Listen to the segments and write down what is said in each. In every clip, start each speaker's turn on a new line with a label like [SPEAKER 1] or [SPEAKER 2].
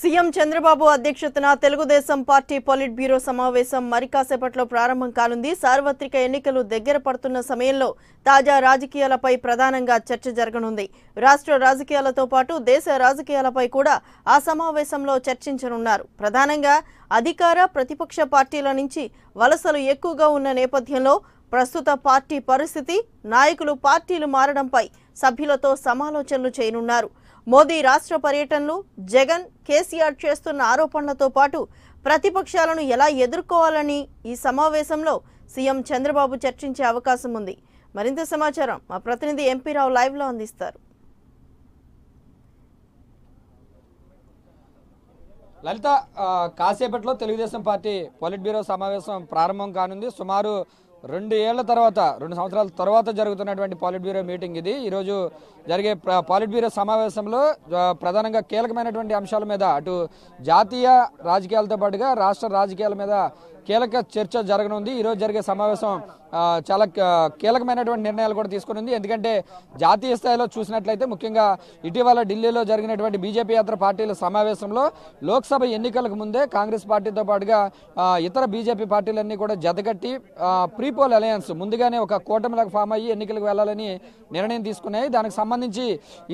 [SPEAKER 1] CM Chandrababu అధ్యక్షతన Telugu Desam party polit bureau సమావేశం మరికాసేపట్లో ప్రారంభం కానుంది. సార్వత్రిక ఎన్నికలు దగ్గర పడుతున్న సమయంలో తాజా రాజకీయాలపై ప్రధానంగా చర్చ జరగనుంది. రాష్ట్ర రాజకీయాలతో పాటు దేశ రాజకీయాలపై కూడా ఆ సమావేశంలో చర్చించనున్నారు. ప్రధానంగా అధికార ప్రతిపక్ష పార్టీల నుంచి వలసలు ఎక్కువగా ఉన్న నేపథ్యంలో ప్రస్తుత పార్టీ పరిస్థితి, నాయకులు పార్టీలు మారడంపై సభ్యులతో సమాలోచనలు చేయనున్నారు. మోదీ రాష్ట్ర పర్యటనలు, జగన్, కేసీఆర్ చేస్తున్న ఆరోపణలతో పాటు ప్రతిపక్షాలను ఎలా ఎదుర్కోవాలని ఈ సమావేశంలో సీఎం చంద్రబాబు చర్చించే అవకాశం ఉంది. మరింత సమాచారం మా ప్రతినిధి ఎంపీ రావు లైవ్ లో అందిస్తారు.
[SPEAKER 2] లలిత, కాసేపట్లో తెలుగుదేశం పార్టీ పొలిట్ బ్యూరో సమావేశం ప్రారంభం కానుంది. సుమారు 2 సంవత్సరాల తర్వాత జరుగుతున్నటువంటి పొలిట్ బ్యూరో మీటింగ్ ఇది. ఈరోజు జరిగే పొలిట్ బ్యూరో సమావేశంలో ప్రధానంగా కీలకమైనటువంటి అంశాల మీద అటు జాతీయ రాజకీయాలతో పాటుగా రాష్ట్ర రాజకీయాల మీద కీలక చర్చ జరగనుంది. ఈరోజు జరిగే సమావేశం చాలా కీలకమైనటువంటి నిర్ణయాలు కూడా తీసుకునింది. ఎందుకంటే జాతీయ స్థాయిలో చూసినట్లయితే ముఖ్యంగా ఇటీవల ఢిల్లీలో జరిగినటువంటి బీజేపీ ఇతర పార్టీల సమావేశంలో లోక్సభ ఎన్నికలకు ముందే కాంగ్రెస్ పార్టీతో పాటుగా ఇతర బీజేపీ పార్టీలన్నీ కూడా జతకట్టి ప్రీపోల్ అలయన్స్ ముందుగానే ఒక కూటమిలకు ఫామ్ అయ్యి ఎన్నికలకు వెళ్లాలని నిర్ణయం తీసుకున్నాయి. దానికి సంబంధించి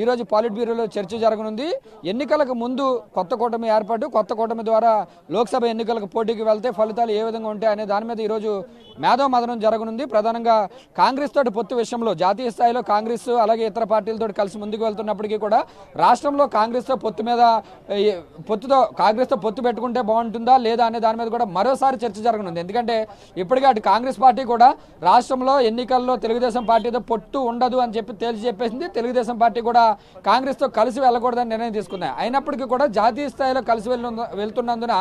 [SPEAKER 2] ఈరోజు పాలిట్ బ్యూరోలో చర్చ జరగనుంది. ఎన్నికలకు ముందు కొత్త కూటమి ఏర్పాటు, కొత్త కూటమి ద్వారా లోక్సభ ఎన్నికలకు పోటీకి వెళ్తే ఫలితాలు ఏ విధంగా ఉంటాయి అనే దాని మీద ఈరోజు మేధోమథనం జరగనుంది. ప్రధానంగా కాంగ్రెస్ తోటి పొత్తు విషయంలో జాతీయ స్థాయిలో కాంగ్రెస్ అలాగే ఇతర పార్టీలతో కలిసి ముందుకు వెళ్తున్నప్పటికీ కూడా రాష్ట్రంలో కాంగ్రెస్ తో పొత్తు పెట్టుకుంటే బాగుంటుందా లేదా అనే దాని మీద కూడా మరోసారి చర్చ జరగనుంది. ఎందుకంటే ఇప్పటికే అటు కాంగ్రెస్ పార్టీ కూడా రాష్ట్రంలో ఎన్నికల్లో తెలుగుదేశం పార్టీతో పొత్తు ఉండదు అని చెప్పి తేల్చి చెప్పేసింది. తెలుగుదేశం పార్టీ కూడా కాంగ్రెస్ తో కలిసి వెళ్ళకూడదని నిర్ణయం తీసుకున్నాయి. అయినప్పటికీ కూడా జాతీయ స్థాయిలో కలిసి వెళ్తున్నందున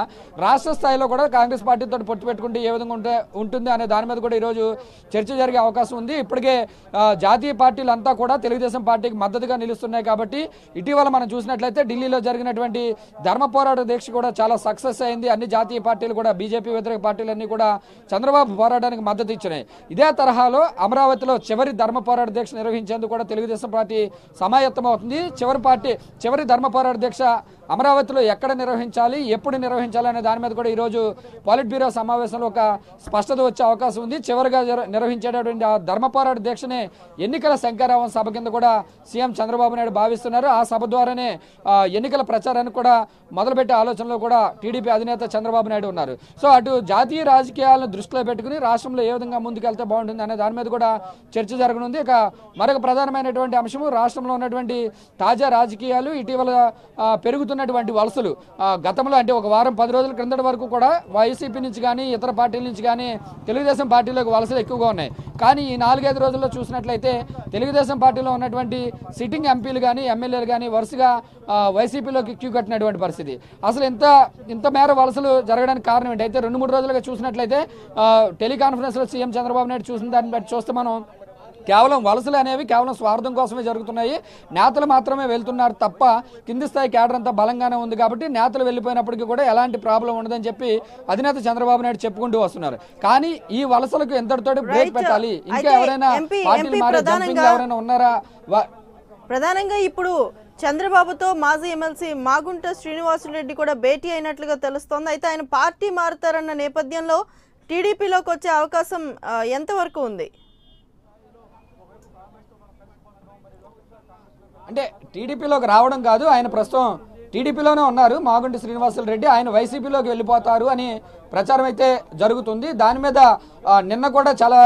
[SPEAKER 2] రాష్ట్ర స్థాయిలో కూడా కాంగ్రెస్ పార్టీతో పొత్తు పెట్టుకుంటే ఏ విధంగా ఉంటుంది అనే దాని మీద కూడా ఈరోజు చర్చ జరిగే అవకాశం ఉంది. ఇప్పటికే జాతీయ పార్టీలంతా కూడా తెలుగుదేశం పార్టీకి మద్దతుగా నిలుస్తున్నాయి. కాబట్టి ఇటీవల మనం చూసినట్లయితే ఢిల్లీలో జరిగినటువంటి ధర్మ పోరాట దీక్ష కూడా చాలా సక్సెస్ అయింది. అన్ని జాతీయ పార్టీలు కూడా బీజేపీ వ్యతిరేక పార్టీలన్నీ కూడా చంద్రబాబు పోరాటానికి మద్దతు ఇచ్చినాయి. ఇదే తరహాలో అమరావతిలో చివరి ధర్మ పోరాట దీక్ష నిర్వహించేందుకు కూడా తెలుగుదేశం పార్టీ సమాయత్తమవుతుంది. చివరి ధర్మ పోరాట దీక్ష అమరావతిలో ఎక్కడ నిర్వహించాలి, ఎప్పుడు నిర్వహించాలి అనే దాని మీద కూడా ఈరోజు పాలిట్ బ్యూరో సమావేశంలో ఒక స్పష్టత వచ్చే అవకాశం ఉంది. చివరిగా నిర్వహించేటటువంటి ఆ ధర్మ పోరాట దీక్షనే ఎన్నికల శంకరావం సభ కింద కూడా సీఎం చంద్రబాబు నాయుడు భావిస్తున్నారు. ఆ సభ ద్వారానే ఎన్నికల ప్రచారానికి కూడా మొదలుపెట్టే ఆలోచనలో కూడా టీడీపీ అధినేత చంద్రబాబు నాయుడు ఉన్నారు. సో అటు జాతీయ రాజకీయాలను దృష్టిలో పెట్టుకుని రాష్ట్రంలో ఏ విధంగా ముందుకెళ్తే బాగుంటుంది అనే దాని మీద కూడా చర్చ జరగనుంది. ఇక మరొక ప్రధానమైనటువంటి అంశము రాష్ట్రంలో ఉన్నటువంటి తాజా రాజకీయాలు, ఇటీవల పెరుగుతున్నటువంటి వలసలు. గతంలో అంటే ఒక వారం 10 రోజుల క్రిందటి వరకు కూడా వైసీపీ నుంచి కానీ ఇతర పార్టీల నుంచి కానీ తెలుగుదేశం పార్టీలోకి వలసలు ఎక్కువగా ఉన్నాయి. కానీ ఈ 4-5 రోజుల్లో చూసినట్లయితే తెలుగుదేశం పార్టీలో ఉన్నటువంటి సిట్టింగ్ ఎంపీలు కానీ ఎమ్మెల్యేలు కానీ వరుసగా వైసీపీలోకి క్యూ కట్టినటువంటి పరిస్థితి. అసలు ఇంత మేర వలసలు జరగడానికి కారణం ఏంటి? అయితే 2-3 రోజులుగా చూసినట్లయితే టెలికాన్ఫరెన్స్లో సీఎం చంద్రబాబు నాయుడు చూసిన దాన్ని బట్టి చూస్తే మనం కేవలం వలసలు అనేవి కేవలం స్వార్థం కోసమే జరుగుతున్నాయి. నేతలు మాత్రమే వెళ్తున్నారు తప్ప కింది స్థాయి కేడర్ అంతా బలంగానే ఉంది. కాబట్టి నేతలు వెళ్ళిపోయినప్పటికీ కూడా ఎలాంటి ప్రాబ్లం ఉండదని చెప్పి అధినేత చంద్రబాబు నాయుడు చెప్పుకుంటూ వస్తున్నారు. కానీ ఈ వలసలకు ఎంతటితోటి బ్రేక్ పెట్టాలి? ఇంకా ఎవరైనా పార్టీలు మారే జంపింగ్ ఎవరైనా ఉన్నారా?
[SPEAKER 1] ప్రధానంగా ఇప్పుడు చంద్రబాబుతో మాజీ ఎమ్మెల్సీ మాగుంట శ్రీనివాసులరెడ్డి కూడా భేటీ అయినట్లుగా తెలుస్తోంది. అయితే ఆయన పార్టీ మారుతారన్న నేపథ్యంలో టీడీపీలోకి వచ్చే అవకాశం ఎంతవరకు ఉంది?
[SPEAKER 2] అంటే టీడీపీలోకి రావడం కాదు, ఆయన ప్రస్తుతం టీడీపీలోనే ఉన్నారు. మాగుంట శ్రీనివాసులరెడ్డి ఆయన వైసీపీలోకి వెళ్ళిపోతారు అని ప్రచారం అయితే జరుగుతుంది. దాని మీద నిన్న కూడా చాలా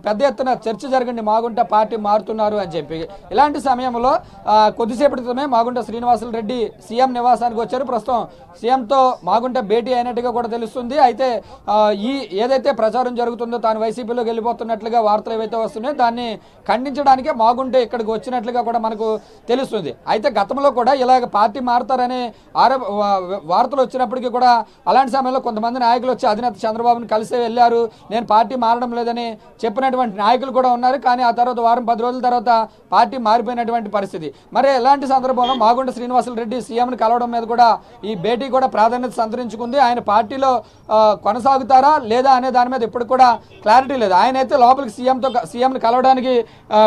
[SPEAKER 2] పెద్ద ఎత్తున చర్చ జరిగింది, మాగుంట పార్టీ మారుతున్నారు అని చెప్పి. ఇలాంటి సమయంలో కొద్దిసేపటి క్రితమే మాగుంట శ్రీనివాసులరెడ్డి సీఎం నివాసానికి వచ్చారు. ప్రస్తుతం సీఎంతో మాగుంట భేటీ అయినట్టుగా కూడా తెలుస్తుంది. అయితే ఏదైతే ప్రచారం జరుగుతుందో తాను వైసీపీలోకి వెళ్ళిపోతున్నట్లుగా వార్తలు ఏవైతే వస్తున్నాయో దాన్ని ఖండించడానికే మాగుంట ఇక్కడికి వచ్చినట్లుగా కూడా మనకు తెలుస్తుంది. అయితే గతంలో కూడా ఇలాగ పార్టీ మారుతారనే వార్తలు వచ్చినప్పటికీ కూడా అలాంటి సమయంలో కొంతమంది నాయకులు వచ్చి అధినేత చంద్రబాబును కలిసే వెళ్ళారు, నేను పార్టీ మారడం లేదని చెప్పినటువంటి నాయకులు కూడా ఉన్నారు. కానీ ఆ తర్వాత వారం 10 రోజుల తర్వాత పార్టీ మారిపోయినటువంటి పరిస్థితి. మరి ఎలాంటి సందర్భంలో మాగుంట శ్రీనివాసులరెడ్డి సీఎంను కలవడం మీద కూడా ఈ భేటీ కూడా ప్రాధాన్యత సంతరించుకుంది. ఆయన పార్టీలో కొనసాగుతారా లేదా అనే దాని మీద ఇప్పుడు కూడా క్లారిటీ లేదు. ఆయన అయితే లోపలికి సీఎంను కలవడానికి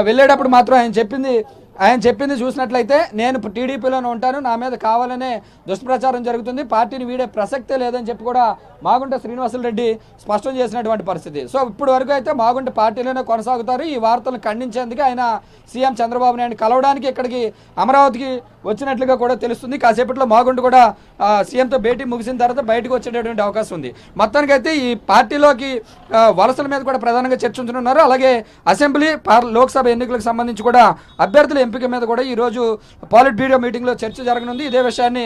[SPEAKER 2] వెళ్ళేటప్పుడు మాత్రం ఆయన చెప్పింది ఆయన చెప్పింది చూసినట్లయితే నేను టీడీపీలోనే ఉంటాను, నా మీద కావాలనే దుష్ప్రచారం జరుగుతుంది, పార్టీని వీడే ప్రసక్తే లేదని చెప్పి కూడా మాగుంట శ్రీనివాసులు స్పష్టం చేసినటువంటి పరిస్థితి. సో ఇప్పటి వరకు అయితే మాగుంట పార్టీలోనే కొనసాగుతారు. ఈ వార్తలను ఖండించేందుకు ఆయన సీఎం చంద్రబాబు నాయుడు కలవడానికి ఇక్కడికి అమరావతికి వచ్చినట్లుగా కూడా తెలుస్తుంది. కాసేపట్లో మాగుంట కూడా సీఎంతో భేటీ ముగిసిన తర్వాత బయటకు వచ్చేటటువంటి అవకాశం ఉంది. మొత్తానికైతే ఈ పార్టీలోకి వలసల మీద కూడా ప్రధానంగా చర్చించనున్నారు. అలాగే అసెంబ్లీ లోక్సభ ఎన్నికలకు సంబంధించి కూడా అభ్యర్థుల ఎంపిక మీద కూడా ఈ రోజు పాలిట్ బ్యూరో మీటింగ్లో చర్చ జరగనుంది. ఇదే విషయాన్ని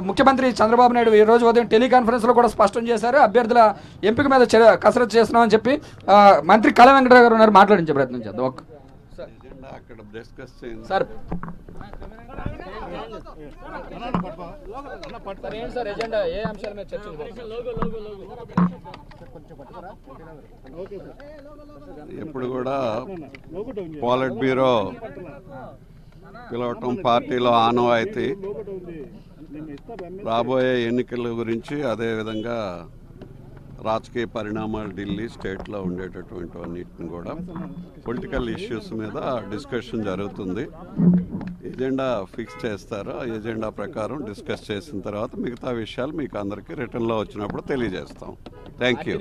[SPEAKER 2] ముఖ్యమంత్రి చంద్రబాబు నాయుడు ఈ రోజు ఉదయం టెలికాన్ఫరెన్స్లో కూడా స్పష్టం చేశారు. అభ్యర్థుల ఎంపిక మీద కసరత్తు చేస్తున్నామని చెప్పి మంత్రి కళా వెంకటరావు గారు ఉన్నారు, మాట్లాడించే ప్రయత్నం చేద్దాం. సార్
[SPEAKER 3] ఇప్పుడు కూడా పాలిట్ బ్యూరో పిలవటం పార్టీలో ఆనవాయితీ, రాబోయే ఎన్నికల గురించి అదేవిధంగా రాజకీయ పరిణామాలు ఢిల్లీ స్టేట్లో ఉండేటటువంటి అన్నిటిని కూడా పొలిటికల్ ఇష్యూస్ మీద డిస్కషన్ జరుగుతుంది. ఎజెండా ఫిక్స్ చేస్తారు. ఆ ఎజెండా ప్రకారం డిస్కస్ చేసిన తర్వాత మిగతా విషయాలు మీకు అందరికీ రిటర్న్లో వచ్చినప్పుడు తెలియజేస్తాం. Thank you.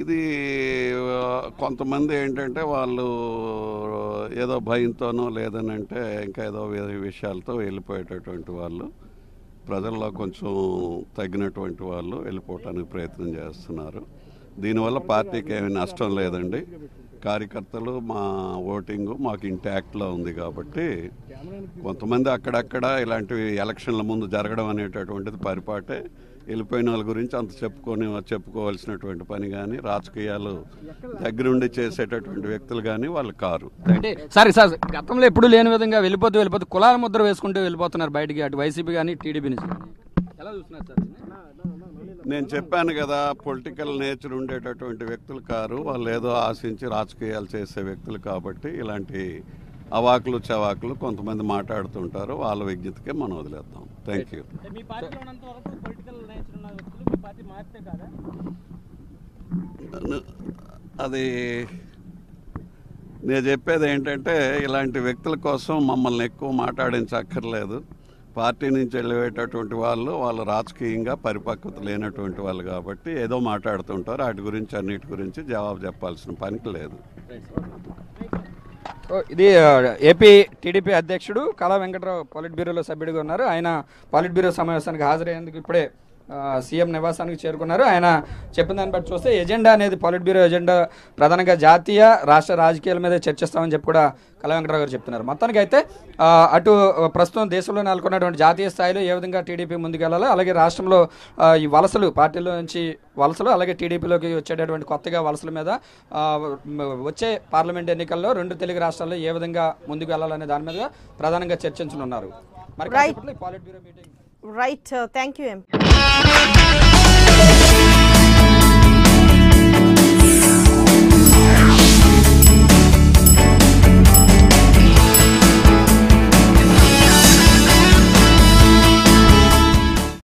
[SPEAKER 3] ఇది కొంతమంది ఏంటంటే వాళ్ళు ఏదో భయంతోనో లేదనంటే ఇంకా ఏదో వేరే విషయాలతో వెళ్ళిపోయేటటువంటి వాళ్ళు, ప్రజల్లో కొంచెం తగ్గినటువంటి వాళ్ళు వెళ్ళిపోవటానికి ప్రయత్నం చేస్తున్నారు. దీనివల్ల పార్టీకి ఏమీ నష్టం లేదండి. కార్యకర్తలు మా ఓటింగు మాకు ఇంటాక్ట్లో ఉంది కాబట్టి కొంతమంది అక్కడక్కడ ఇలాంటివి ఎలక్షన్ల ముందు జరగడం అనేటటువంటిది పరిపాటే. వెళ్ళిపోయిన వాళ్ళ గురించి అంత చెప్పుకోవాల్సినటువంటి పని కానీ రాజకీయాలు దగ్గరుండి చేసేటటువంటి వ్యక్తులు కానీ వాళ్ళు కారు.
[SPEAKER 2] సరే సార్, గతంలో ఎప్పుడు లేని విధంగా వెళ్ళిపోతూ కులాల ముద్ర వేసుకుంటూ వెళ్ళిపోతున్నారు బయటికి, అటు వైసీపీ కానీ టీడీపీ నుంచి. ఎలా చూస్తున్నారు సార్?
[SPEAKER 3] నేను చెప్పాను కదా, పొలిటికల్ నేచర్ ఉండేటటువంటి వ్యక్తులు కారు, వాళ్ళు ఏదో ఆశించి రాజకీయాలు చేసే వ్యక్తులు కాబట్టి ఇలాంటి అవాకులు చవాకులు కొంతమంది మాట్లాడుతుంటారు. వాళ్ళ విజ్ఞతకే మనం వదిలేద్దాం. Thank you. అది నేను చెప్పేది ఏంటంటే ఇలాంటి వ్యక్తుల కోసం మమ్మల్ని ఎక్కువ మాట్లాడించక్కర్లేదు. పార్టీ నుంచి వెళ్ళేటటువంటి వాళ్ళు రాజకీయంగా పరిపక్వత లేనటువంటి వాళ్ళు కాబట్టి ఏదో మాట్లాడుతుంటారు. వాటి గురించి అన్నిటి గురించి జవాబు చెప్పాల్సిన పనికి లేదు.
[SPEAKER 2] ఇది ఏపీ టీడీపీ అధ్యక్షుడు కళా వెంకటరావు పాలిట్ బ్యూరోలో సభ్యుడిగా ఉన్నారు. ఆయన పాలిట్ బ్యూరో సమావేశానికి హాజరయ్యేందుకు ఇప్పుడే సీఎం నివాసానికి చేరుకున్నారు. ఆయన చెప్పిన దాన్ని బట్టి చూస్తే ఎజెండా అనేది పాలిట్ బ్యూరో ఎజెండా ప్రధానంగా జాతీయ రాష్ట్ర రాజకీయాల మీద చర్చిస్తామని చెప్పి కూడా కళా వెంకటరావు గారు చెప్తున్నారు. మొత్తానికి అయితే అటు ప్రస్తుతం దేశంలో నెలకొన్నటువంటి జాతీయ స్థాయిలో ఏ విధంగా టీడీపీ ముందుకెళ్లాలో, అలాగే రాష్ట్రంలో ఈ వలసలు పార్టీలో నుంచి వలసలు, అలాగే టీడీపీలోకి వచ్చేటటువంటి కొత్తగా వలసల మీద వచ్చే పార్లమెంట్ ఎన్నికల్లో 2 తెలుగు రాష్ట్రాల్లో ఏ విధంగా ముందుకు వెళ్ళాలనే దాని మీద ప్రధానంగా చర్చించనున్నారు. మరి politburo meeting
[SPEAKER 1] right, thank you.